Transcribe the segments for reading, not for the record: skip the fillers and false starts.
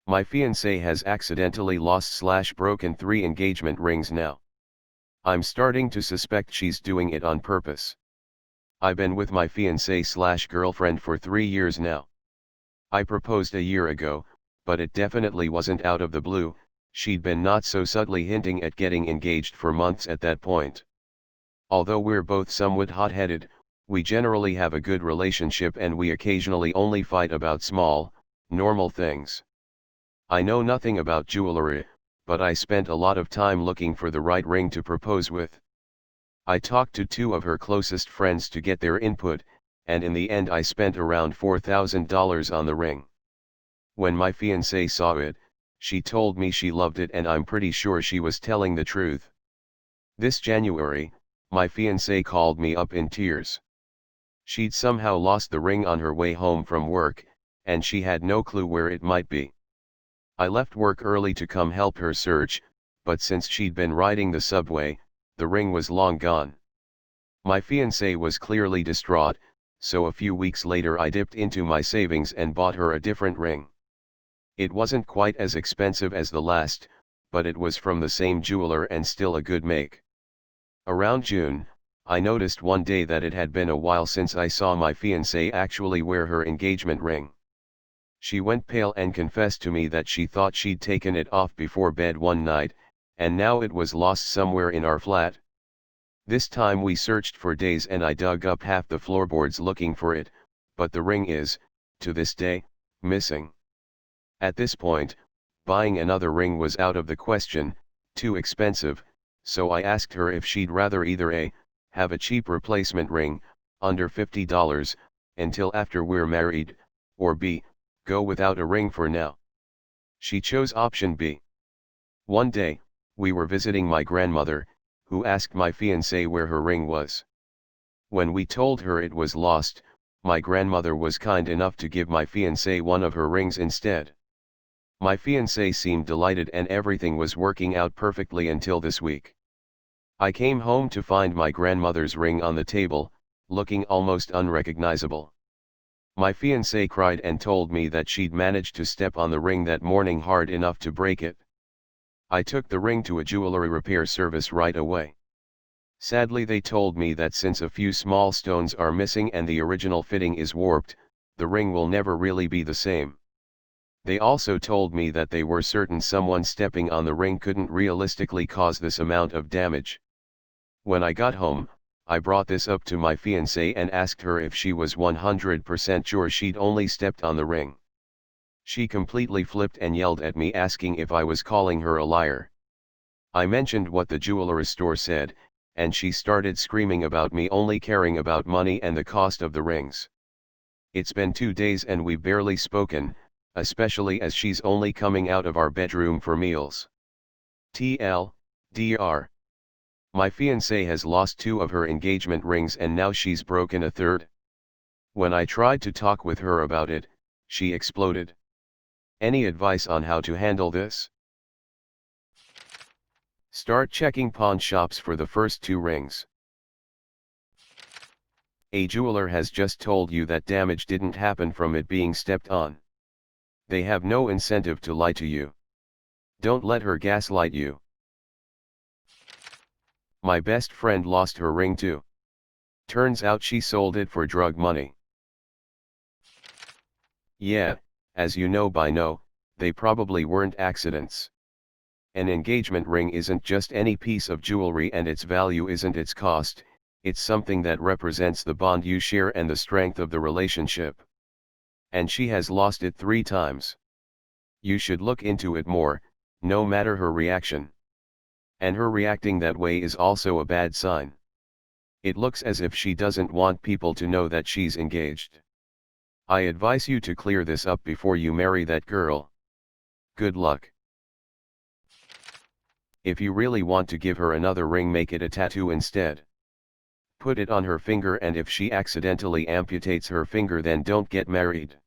My fiancée has accidentally lost/broken 3 engagement rings now. I'm starting to suspect she's doing it on purpose. I've been with my fiancée/girlfriend for 3 years now. I proposed a year ago, but it definitely wasn't out of the blue. She'd been not so subtly hinting at getting engaged for months at that point. Although we're both somewhat hot-headed, we generally have a good relationship and we occasionally only fight about small, normal things. I know nothing about jewelry, but I spent a lot of time looking for the right ring to propose with. I talked to 2 of her closest friends to get their input, and in the end I spent around $4,000 on the ring. When my fiancée saw it, she told me she loved it, and I'm pretty sure she was telling the truth. This January, my fiancée called me up in tears. She'd somehow lost the ring on her way home from work, and she had no clue where it might be. I left work early to come help her search, but since she'd been riding the subway, the ring was long gone. My fiancée was clearly distraught, so a few weeks later I dipped into my savings and bought her a different ring. It wasn't quite as expensive as the last, but it was from the same jeweler and still a good make. Around June, I noticed one day that it had been a while since I saw my fiancée actually wear her engagement ring. She went pale and confessed to me that she thought she'd taken it off before bed one night, and now it was lost somewhere in our flat. This time we searched for days and I dug up half the floorboards looking for it, but the ring is, to this day, missing. At this point, buying another ring was out of the question, too expensive, so I asked her if she'd rather either A, have a cheap replacement ring, under $50, until after we're married, or B, go without a ring for now. She chose option B. One day, we were visiting my grandmother, who asked my fiancée where her ring was. When we told her it was lost, my grandmother was kind enough to give my fiancée one of her rings instead. My fiancée seemed delighted and everything was working out perfectly until this week. I came home to find my grandmother's ring on the table, looking almost unrecognizable. My fiancée cried and told me that she'd managed to step on the ring that morning hard enough to break it. I took the ring to a jewelry repair service right away. Sadly, they told me that since a few small stones are missing and the original fitting is warped, the ring will never really be the same. They also told me that they were certain someone stepping on the ring couldn't realistically cause this amount of damage. When I got home, I brought this up to my fiancée and asked her if she was 100% sure she'd only stepped on the ring. She completely flipped and yelled at me asking if I was calling her a liar. I mentioned what the jewelry store said, and she started screaming about me only caring about money and the cost of the rings. It's been 2 days and we've barely spoken, especially as she's only coming out of our bedroom for meals. TLDR. My fiancée has lost 2 of her engagement rings and now she's broken a third. When I tried to talk with her about it, she exploded. Any advice on how to handle this? Start checking pawn shops for the first 2 rings. A jeweler has just told you that damage didn't happen from it being stepped on. They have no incentive to lie to you. Don't let her gaslight you. My best friend lost her ring too. Turns out she sold it for drug money. Yeah, as you know by now, they probably weren't accidents. An engagement ring isn't just any piece of jewelry and its value isn't its cost, it's something that represents the bond you share and the strength of the relationship. And she has lost it 3 times. You should look into it more, no matter her reaction. And her reacting that way is also a bad sign. It looks as if she doesn't want people to know that she's engaged. I advise you to clear this up before you marry that girl. Good luck. If you really want to give her another ring, make it a tattoo instead. Put it on her finger, and if she accidentally amputates her finger, then don't get married.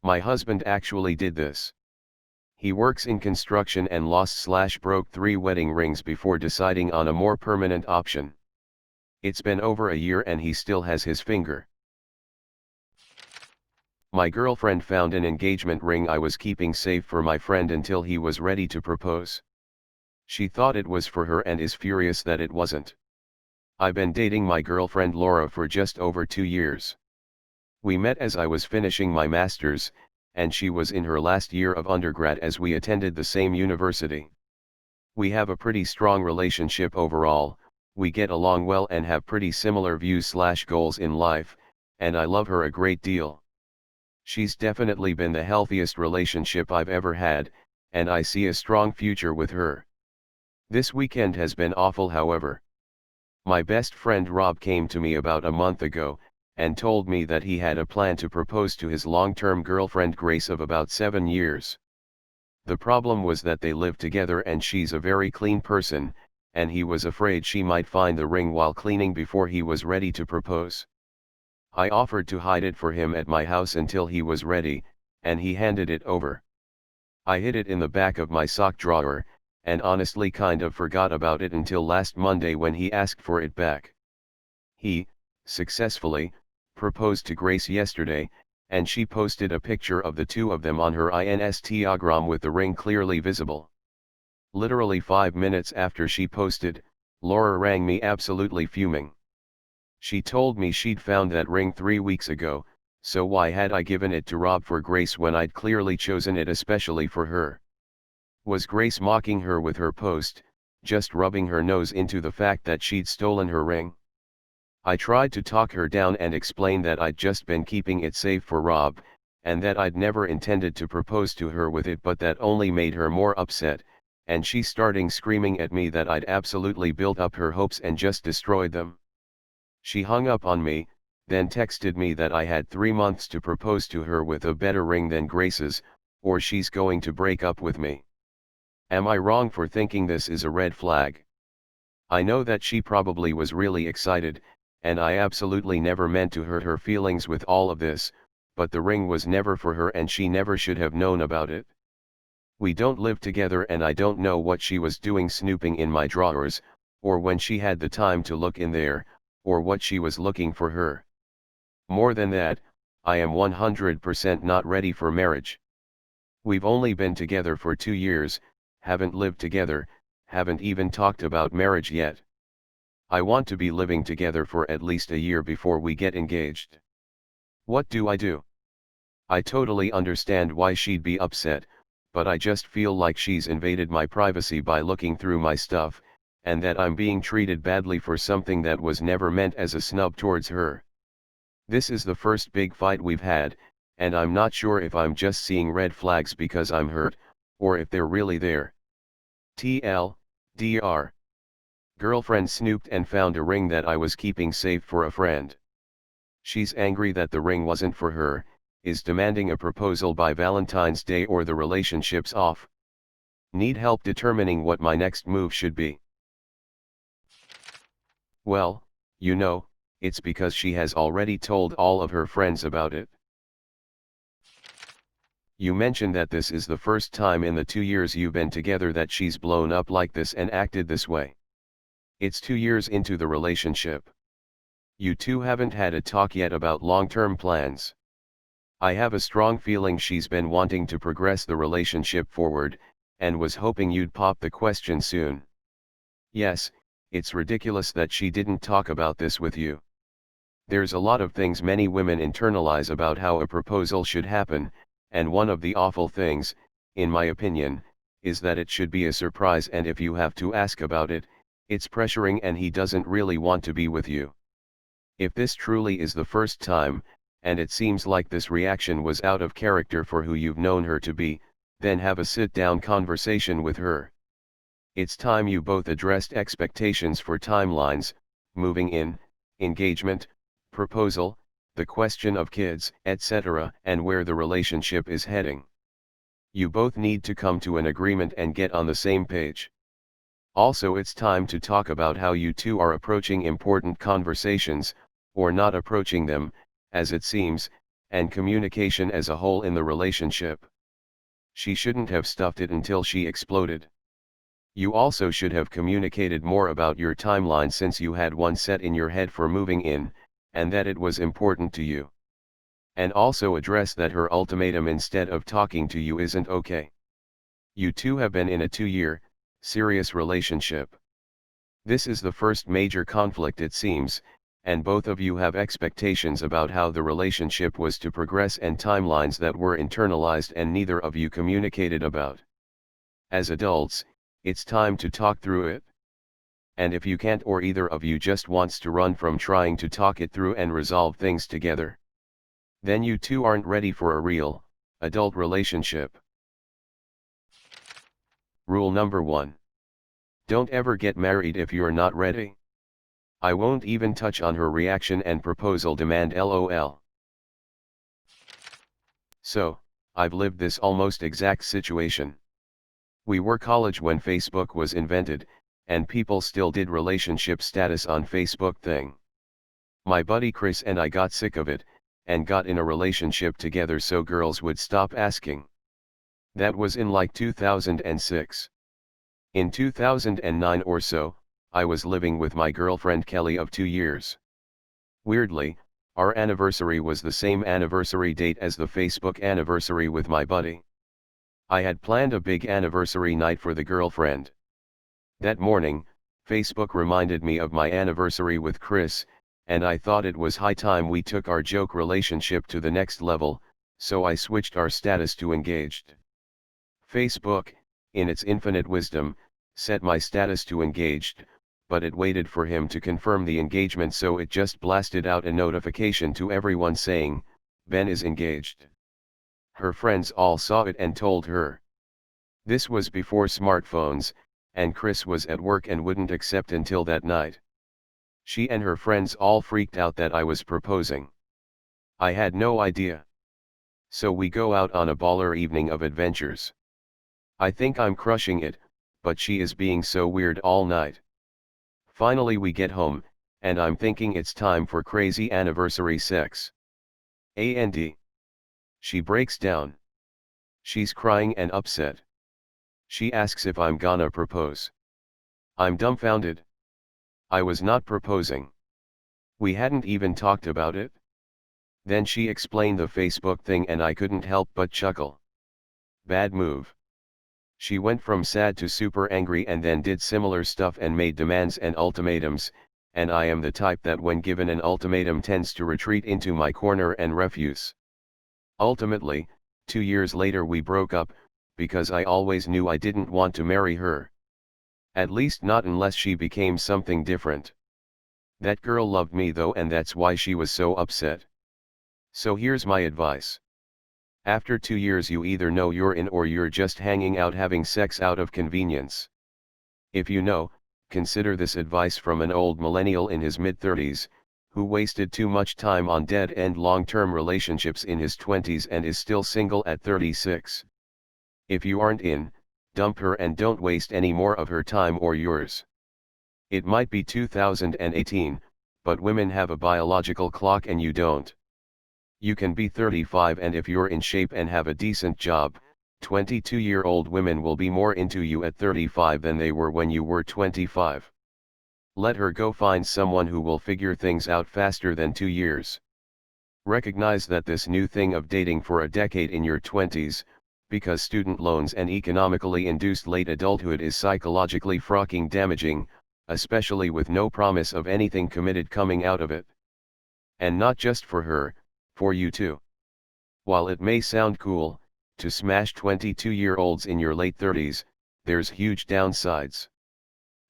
My husband actually did this. He works in construction and lost/broke 3 wedding rings before deciding on a more permanent option. It's been over a year and he still has his finger. My girlfriend found an engagement ring I was keeping safe for my friend until he was ready to propose. She thought it was for her and is furious that it wasn't. I've been dating my girlfriend Laura for just over 2 years. We met as I was finishing my master's, and she was in her last year of undergrad as we attended the same university. We have a pretty strong relationship overall, we get along well and have pretty similar views/goals in life, and I love her a great deal. She's definitely been the healthiest relationship I've ever had, and I see a strong future with her. This weekend has been awful however. My best friend Rob came to me about a month ago, and told me that he had a plan to propose to his long-term girlfriend Grace of about 7 years. The problem was that they live together and she's a very clean person, and he was afraid she might find the ring while cleaning before he was ready to propose. I offered to hide it for him at my house until he was ready, and he handed it over. I hid it in the back of my sock drawer, and honestly kind of forgot about it until last Monday when he asked for it back. He, successfully, proposed to Grace yesterday, and she posted a picture of the two of them on her Instagram with the ring clearly visible. Literally 5 minutes after she posted, Laura rang me absolutely fuming. She told me she'd found that ring 3 weeks ago, so why had I given it to Rob for Grace when I'd clearly chosen it especially for her? Was Grace mocking her with her post, just rubbing her nose into the fact that she'd stolen her ring? I tried to talk her down and explain that I'd just been keeping it safe for Rob, and that I'd never intended to propose to her with it, but that only made her more upset, and she started screaming at me that I'd absolutely built up her hopes and just destroyed them. She hung up on me, then texted me that I had 3 months to propose to her with a better ring than Grace's, or she's going to break up with me. Am I wrong for thinking this is a red flag? I know that she probably was really excited, and I absolutely never meant to hurt her feelings with all of this, but the ring was never for her and she never should have known about it. We don't live together and I don't know what she was doing snooping in my drawers, or when she had the time to look in there, or what she was looking for her. More than that, I am 100% not ready for marriage. We've only been together for 2 years, haven't lived together, haven't even talked about marriage yet. I want to be living together for at least a year before we get engaged. What do I do? I totally understand why she'd be upset, but I just feel like she's invaded my privacy by looking through my stuff, and that I'm being treated badly for something that was never meant as a snub towards her. This is the first big fight we've had, and I'm not sure if I'm just seeing red flags because I'm hurt, or if they're really there. TL.DR. Girlfriend snooped and found a ring that I was keeping safe for a friend. She's angry that the ring wasn't for her, is demanding a proposal by Valentine's Day or the relationship's off. Need help determining what my next move should be. Well, it's because she has already told all of her friends about it. You mentioned that this is the first time in the 2 years you've been together that she's blown up like this and acted this way. It's 2 years into the relationship. You two haven't had a talk yet about long-term plans. I have a strong feeling she's been wanting to progress the relationship forward, and was hoping you'd pop the question soon. Yes, it's ridiculous that she didn't talk about this with you. There's a lot of things many women internalize about how a proposal should happen, and one of the awful things, in my opinion, is that it should be a surprise, and if you have to ask about it, it's pressuring and he doesn't really want to be with you. If this truly is the first time, and it seems like this reaction was out of character for who you've known her to be, then have a sit-down conversation with her. It's time you both addressed expectations for timelines, moving in, engagement, proposal, the question of kids, etc., and where the relationship is heading. You both need to come to an agreement and get on the same page. Also, it's time to talk about how you two are approaching important conversations, or not approaching them, as it seems, and communication as a whole in the relationship. She shouldn't have stuffed it until she exploded. You also should have communicated more about your timeline since you had one set in your head for moving in, and that it was important to you. And also address that her ultimatum instead of talking to you isn't okay. You two have been in a 2-year, serious relationship. This is the first major conflict it seems, and both of you have expectations about how the relationship was to progress and timelines that were internalized and neither of you communicated about. As adults, it's time to talk through it. And if you can't or either of you just wants to run from trying to talk it through and resolve things together, then you two aren't ready for a real, adult relationship. Rule number 1. Don't ever get married if you're not ready. I won't even touch on her reaction and proposal demand LOL. So, I've lived this almost exact situation. We were college when Facebook was invented, and people still did relationship status on Facebook thing. My buddy Chris and I got sick of it, and got in a relationship together so girls would stop asking. That was in like 2006. In 2009 or so, I was living with my girlfriend Kelly of 2 years. Weirdly, our anniversary was the same anniversary date as the Facebook anniversary with my buddy. I had planned a big anniversary night for the girlfriend. That morning, Facebook reminded me of my anniversary with Chris, and I thought it was high time we took our joke relationship to the next level, so I switched our status to engaged. Facebook, in its infinite wisdom, set my status to engaged, but it waited for him to confirm the engagement, so it just blasted out a notification to everyone saying, "Ben is engaged." Her friends all saw it and told her. This was before smartphones, and Chris was at work and wouldn't accept until that night. She and her friends all freaked out that I was proposing. I had no idea. So we go out on a baller evening of adventures. I think I'm crushing it, but she is being so weird all night. Finally we get home, and I'm thinking it's time for crazy anniversary sex. And she breaks down. She's crying and upset. She asks if I'm gonna propose. I'm dumbfounded. I was not proposing. We hadn't even talked about it. Then she explained the Facebook thing and I couldn't help but chuckle. Bad move. She went from sad to super angry and then did similar stuff and made demands and ultimatums, and I am the type that when given an ultimatum tends to retreat into my corner and refuse. Ultimately, 2 years later we broke up, because I always knew I didn't want to marry her. At least not unless she became something different. That girl loved me though, and that's why she was so upset. So here's my advice. After 2 years you either know you're in or you're just hanging out having sex out of convenience. If you know, consider this advice from an old millennial in his mid-30s, who wasted too much time on dead-end long-term relationships in his 20s and is still single at 36. If you aren't in, dump her and don't waste any more of her time or yours. It might be 2018, but women have a biological clock and you don't. You can be 35 and if you're in shape and have a decent job, 22-year-old women will be more into you at 35 than they were when you were 25. Let her go find someone who will figure things out faster than 2 years. Recognize that this new thing of dating for a decade in your 20s, because student loans and economically induced late adulthood is psychologically fucking damaging, especially with no promise of anything committed coming out of it. And not just for her, for you too. While it may sound cool to smash 22-year-olds in your late 30s, there's huge downsides.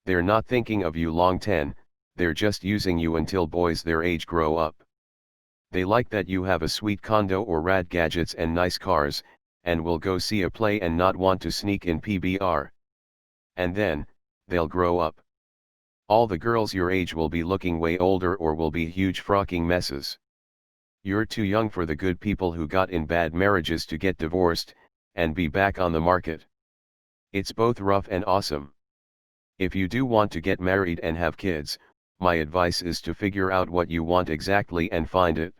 They're not thinking of you long term, they're just using you until boys their age grow up. They like that you have a sweet condo or rad gadgets and nice cars, and will go see a play and not want to sneak in PBR. And then, they'll grow up. All the girls your age will be looking way older or will be huge frocking messes. You're too young for the good people who got in bad marriages to get divorced, and be back on the market. It's both rough and awesome. If you do want to get married and have kids, my advice is to figure out what you want exactly and find it.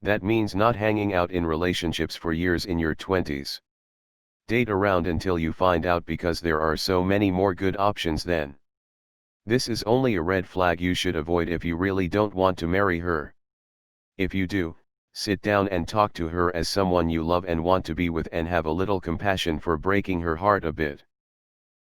That means not hanging out in relationships for years in your 20s. Date around until you find out, because there are so many more good options then. This is only a red flag you should avoid if you really don't want to marry her. If you do, Sit down and talk to her as someone you love and want to be with, and have a little compassion for breaking her heart a bit.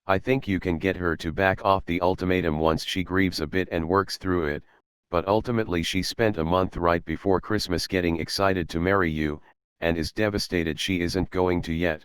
I think you can get her to back off the ultimatum once she grieves a bit and works through it, but ultimately she spent a month right before Christmas getting excited to marry you, and is devastated she isn't going to yet.